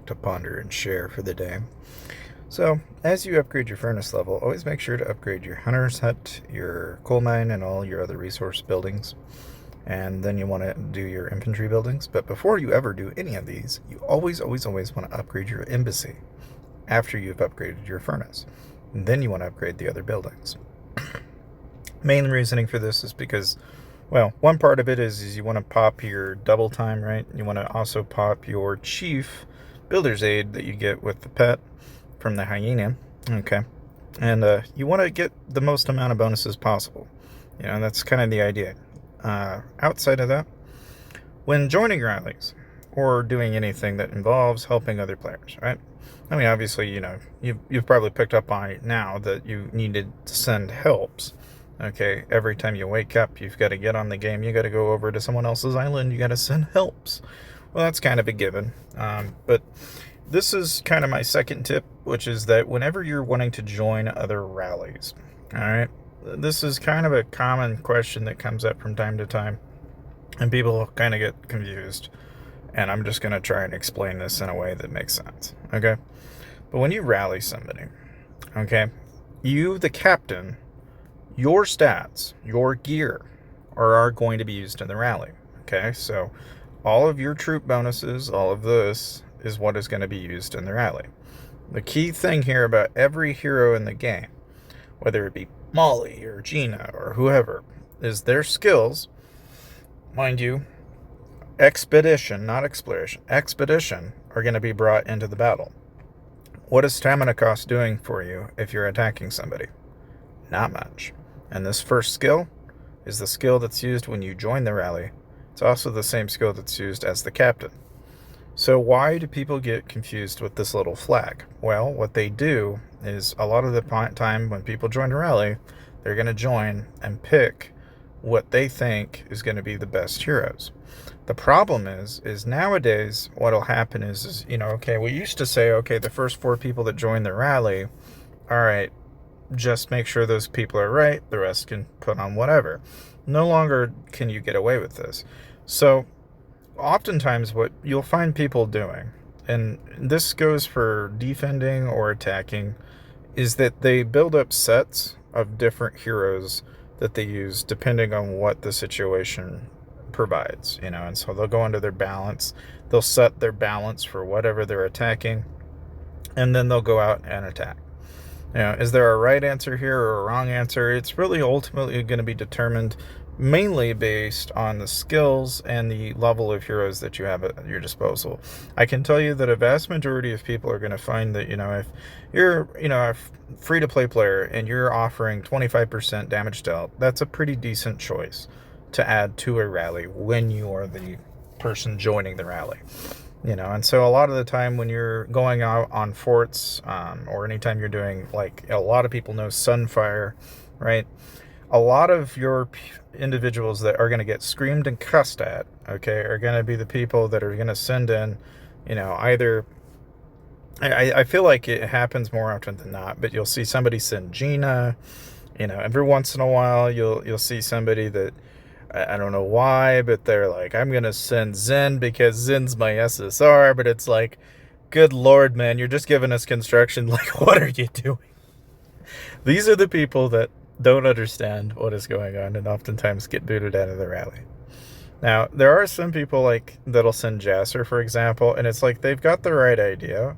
topic to ponder and share for the day. So, as you upgrade your furnace level, always make sure to upgrade your hunter's hut, your coal mine, and all your other resource buildings. And then you want to do your infantry buildings. But before you ever do any of these, you always want to upgrade your embassy after you've upgraded your furnace. And then you want to upgrade the other buildings. Main reasoning for this is because, well, one part of it is you want to pop your double time, right? You want to also pop your chief builder's aid that you get with the pet from the hyena. Okay. And you want to get the most amount of bonuses possible. You know, that's kind of the idea. Outside of that, when joining rallies or doing anything that involves helping other players, right? I mean, obviously, you know, you've probably picked up on it now that you needed to send helps. Okay, every time you wake up, you've got to get on the game. You got to go over to someone else's island. You got to send helps. Well, that's kind of a given. But this is kind of my second tip, which is that whenever you're wanting to join other rallies, all right, this is kind of a common question that comes up from time to time, and people kind of get confused. And I'm just going to try and explain this in a way that makes sense. Okay, but when you rally somebody, okay, you, the captain, your stats, your gear are going to be used in the rally. Okay, so all of your troop bonuses, all of this is what is going to be used in the rally. The key thing here about every hero in the game, whether it be Molly or Gina or whoever, is their skills, mind you, expedition, not exploration, expedition, are going to be brought into the battle. What is stamina cost doing for you if you're attacking somebody? Not much. And this first skill is the skill that's used when you join the rally. It's also the same skill that's used as the captain. So why do people get confused with this little flag? Well, what they do is a lot of the time when people join a rally, they're going to join and pick what they think is going to be the best heroes. The problem is nowadays what'll happen is, you know, okay, we used to say, okay, the first 4 people that join the rally, all right, just make sure those people are right, the rest can put on whatever. No longer can you get away with this. So oftentimes what you'll find people doing, and this goes for defending or attacking, is that they build up sets of different heroes that they use depending on what the situation provides, you know. And so they'll go into their balance, they'll set their balance for whatever they're attacking, and then they'll go out and attack. You know, is there a right answer here or a wrong answer? It's really ultimately going to be determined mainly based on the skills and the level of heroes that you have at your disposal. I can tell you that a vast majority of people are going to find that, you know, if you're, you know, a free-to-play player and you're offering 25% damage dealt, that's a pretty decent choice to add to a rally when you are the person joining the rally. You know, and so a lot of the time when you're going out on forts, or anytime you're doing, like, a lot of people know Sunfire, right? A lot of your individuals that are going to get screamed and cussed at, okay, are going to be the people that are going to send in, you know, either, I feel like it happens more often than not, but you'll see somebody send Gina, you know, every once in a while you'll see somebody that, I don't know why, but they're like, I'm going to send Zen because Zen's my SSR, but it's like, good Lord, man, you're just giving us construction. Like, what are you doing? These are the people that don't understand what is going on and oftentimes get booted out of the rally. Now, there are some people like that'll send Jasser, for example, and it's like they've got the right idea,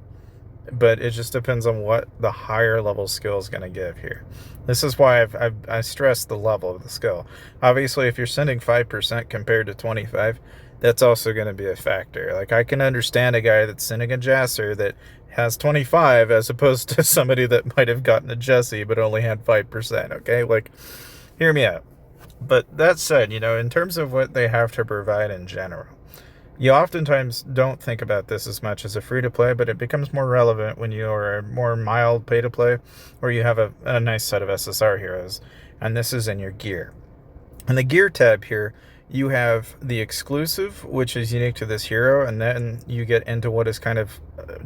but it just depends on what the higher level skill is going to give here. This is why I stress the level of the skill. Obviously, if you're sending 5% compared to 25, that's also going to be a factor. Like, I can understand a guy that's sending a Jasser that has 25 as opposed to somebody that might have gotten a Jesse but only had 5%, okay? Like, hear me out. But that said, you know, in terms of what they have to provide in general, you oftentimes don't think about this as much as a free-to-play, but it becomes more relevant when you are a more mild pay-to-play, or you have a nice set of SSR heroes, and this is in your gear. In the gear tab here, You have the exclusive, which is unique to this hero, and then you get into what is kind of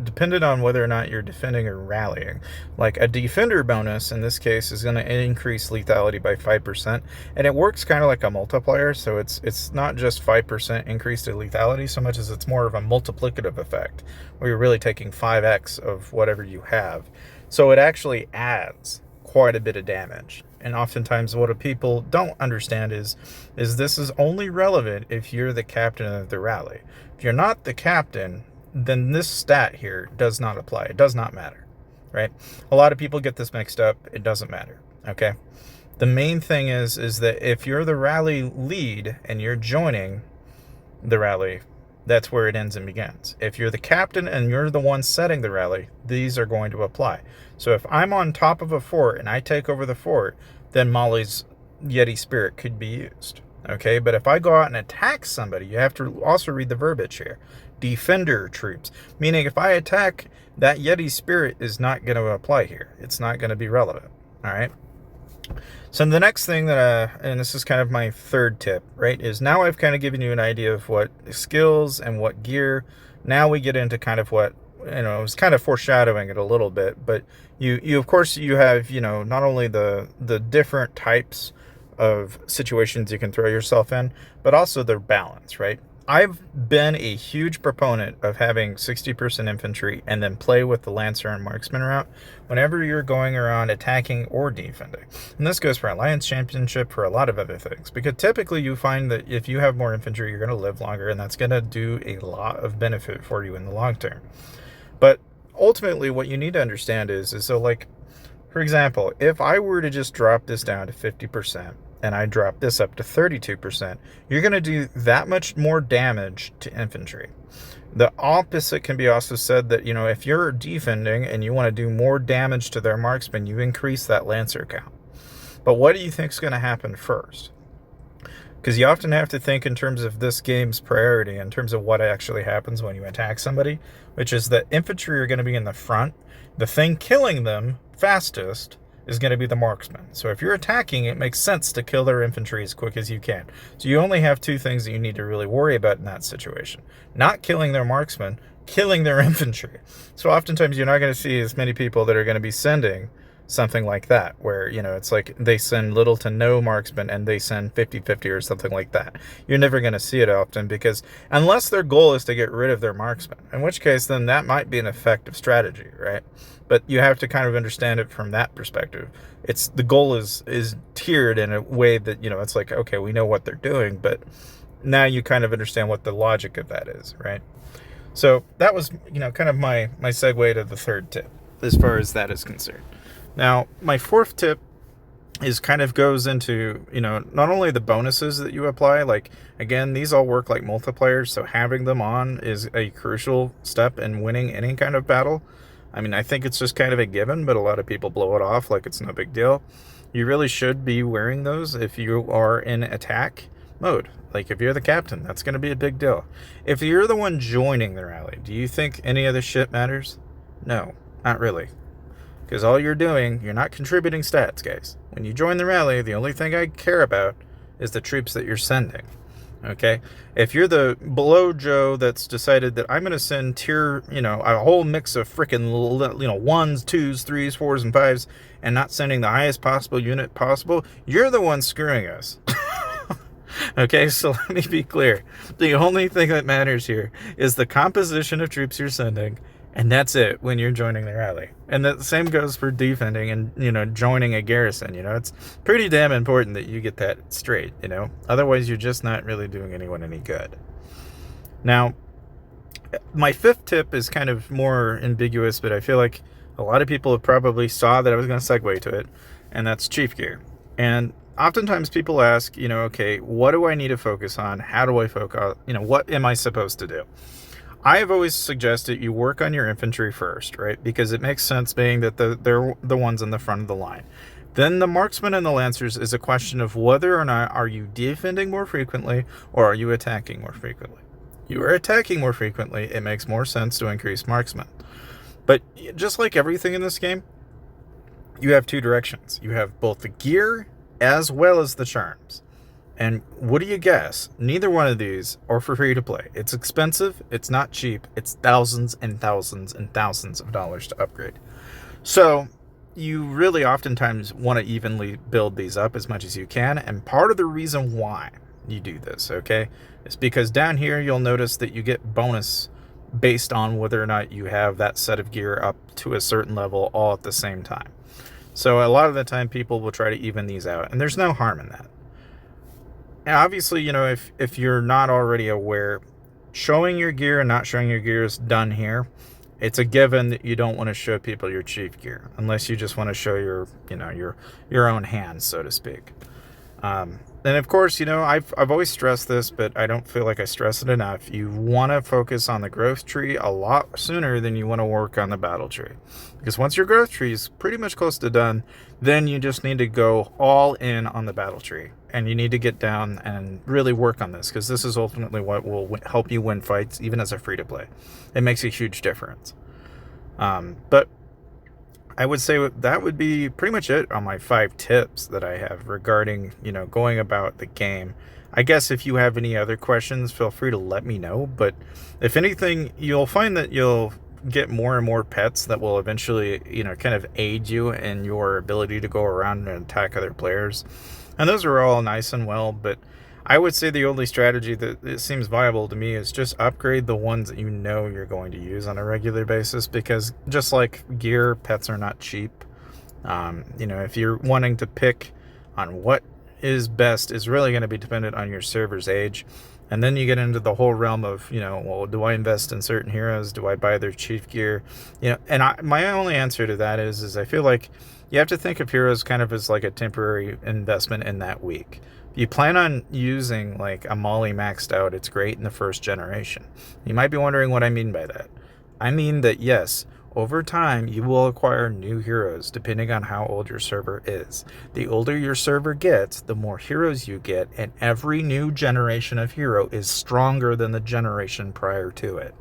dependent on whether or not you're defending or rallying. Like a defender bonus in this case is going to increase lethality by 5%, and it works kind of like a multiplier, so it's not just 5% increase to lethality so much as it's more of a multiplicative effect, where you're really taking 5x of whatever you have. So it actually adds quite a bit of damage. And oftentimes what people don't understand is this is only relevant if you're the captain of the rally. If you're not the captain, then this stat here does not apply. It does not matter, right? A lot of people get this mixed up. It doesn't matter, okay? The main thing is that if you're the rally lead and you're joining the rally, that's where it ends and begins. If you're the captain and you're the one setting the rally, these are going to apply. So if I'm on top of a fort and I take over the fort, then Molly's Yeti Spirit could be used. Okay, but if I go out and attack somebody, you have to also read the verbiage here. Defender troops, meaning if I attack, that Yeti Spirit is not going to apply here. It's not going to be relevant. All right. So the next thing that, and this is kind of my third tip, right, is now I've kind of given you an idea of what skills and what gear. Now we get into kind of what, I was kind of foreshadowing it a little bit, but you of course you have, not only the different types of situations you can throw yourself in, but also their balance, right? I've been a huge proponent of having 60% infantry and then play with the Lancer and Marksman route whenever you're going around attacking or defending. And this goes for Alliance Championship, for a lot of other things, because typically you find that if you have more infantry, you're going to live longer, and that's going to do a lot of benefit for you in the long term. But ultimately what you need to understand is so, like, for example, if I were to just drop this down to 50%, and I drop this up to 32%, you're going to do that much more damage to infantry. The opposite can be also said that, if you're defending and you want to do more damage to their marksmen, you increase that Lancer count. But what do you think is going to happen first? Because you often have to think in terms of this game's priority, in terms of what actually happens when you attack somebody, which is that infantry are going to be in the front. The thing killing them fastest is going to be the marksman. So if you're attacking, it makes sense to kill their infantry as quick as you can. So you only have two things that you need to really worry about in that situation. Not killing their marksman, killing their infantry. So oftentimes you're not going to see as many people that are going to be sending something like that, where, it's like they send little to no marksmen and they send 50-50 or something like that. You're never going to see it often, because unless their goal is to get rid of their marksmen, in which case then that might be an effective strategy, right? But you have to kind of understand it from that perspective. It's the goal is tiered in a way that, it's like, okay, we know what they're doing, but now you kind of understand what the logic of that is, right? So that was, kind of my segue to the third tip as far as that is concerned. Now, my fourth tip is kind of goes into, not only the bonuses that you apply, like, again, these all work like multipliers, so having them on is a crucial step in winning any kind of battle. I mean, I think it's just kind of a given, but a lot of people blow it off like it's no big deal. You really should be wearing those if you are in attack mode. Like, if you're the captain, that's going to be a big deal. If you're the one joining the rally, do you think any of this shit matters? No, not really. Because all you're doing, you're not contributing stats, guys. When you join the rally, the only thing I care about is the troops that you're sending. Okay? If you're the below Joe that's decided that I'm going to send tier, a whole mix of freaking, 1s, 2s, 3s, 4s, and 5s, and not sending the highest possible unit possible, you're the one screwing us. Okay, so let me be clear. The only thing that matters here is the composition of troops you're sending, and that's it when you're joining the rally. And the same goes for defending and, joining a garrison. It's pretty damn important that you get that straight, Otherwise, you're just not really doing anyone any good. Now, my fifth tip is kind of more ambiguous, but I feel like a lot of people have probably saw that I was going to segue to it, and that's chief gear. And oftentimes people ask, okay, what do I need to focus on? How do I focus? What am I supposed to do? I have always suggested you work on your infantry first, right? Because it makes sense, being that they're the ones in the front of the line. Then the marksmen and the lancers is a question of whether or not are you defending more frequently or are you attacking more frequently. You are attacking more frequently, it makes more sense to increase marksmen. But just like everything in this game, you have two directions. You have both the gear as well as the charms. And what do you guess? Neither one of these are for free to play. It's expensive, it's not cheap, it's thousands and thousands and thousands of dollars to upgrade. So you really oftentimes want to evenly build these up as much as you can. And part of the reason why you do this, okay, is because down here you'll notice that you get bonus based on whether or not you have that set of gear up to a certain level all at the same time. So a lot of the time people will try to even these out, and there's no harm in that. And obviously, if you're not already aware, showing your gear and not showing your gear is done here. It's a given that you don't want to show people your chief gear unless you just want to show your own hands, so to speak. And of course, I've always stressed this, but I don't feel like I stress it enough. You want to focus on the growth tree a lot sooner than you want to work on the battle tree. Because once your growth tree is pretty much close to done, then you just need to go all in on the battle tree. And you need to get down and really work on this, because this is ultimately what will help you win fights, even as a free-to-play. It makes a huge difference. But I would say that would be pretty much it on my 5 tips that I have regarding, going about the game. I guess if you have any other questions, feel free to let me know. But if anything, you'll find that you'll get more and more pets that will eventually, kind of aid you in your ability to go around and attack other players. And those are all nice and well, but I would say the only strategy that it seems viable to me is just upgrade the ones that you're going to use on a regular basis, because just like gear, pets are not cheap. If you're wanting to pick on what is best, is really going to be dependent on your server's age. And then you get into the whole realm of, well, do I invest in certain heroes? Do I buy their chief gear? And my only answer to that is I feel like you have to think of heroes kind of as like a temporary investment in that week. If you plan on using like a Molly maxed out, it's great in the first generation. You might be wondering what I mean by that. I mean that, yes, over time you will acquire new heroes depending on how old your server is. The older your server gets, the more heroes you get, and every new generation of hero is stronger than the generation prior to it.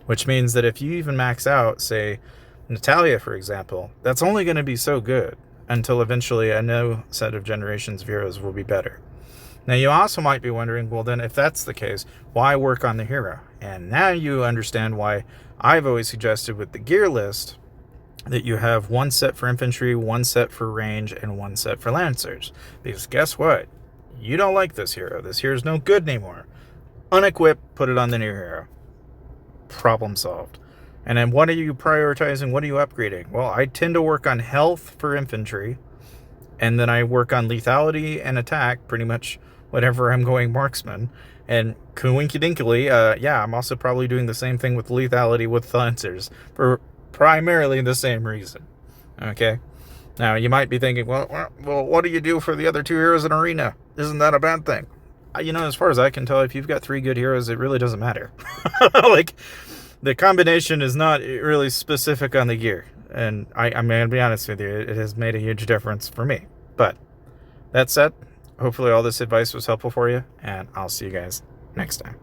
Which means that if you even max out, say, Natalia, for example, that's only going to be so good until eventually a new set of generations of heroes will be better. Now, you also might be wondering, well, then if that's the case, why work on the hero? And now you understand why I've always suggested with the gear list that you have 1 set for infantry, 1 set for range, and 1 set for lancers. Because guess what? You don't like this hero. This hero's no good anymore. Unequip, put it on the new hero. Problem solved. And then what are you prioritizing? What are you upgrading? Well, I tend to work on health for infantry, and then I work on lethality and attack, pretty much whatever I'm going marksman. And coincidentally, I'm also probably doing the same thing with lethality with lancers for primarily the same reason. Okay? Now, you might be thinking, well, what do you do for the other 2 heroes in arena? Isn't that a bad thing? As far as I can tell, if you've got 3 good heroes, it really doesn't matter. Like, the combination is not really specific on the gear. And I'm going to be honest with you, it has made a huge difference for me. But that said, hopefully all this advice was helpful for you, and I'll see you guys next time.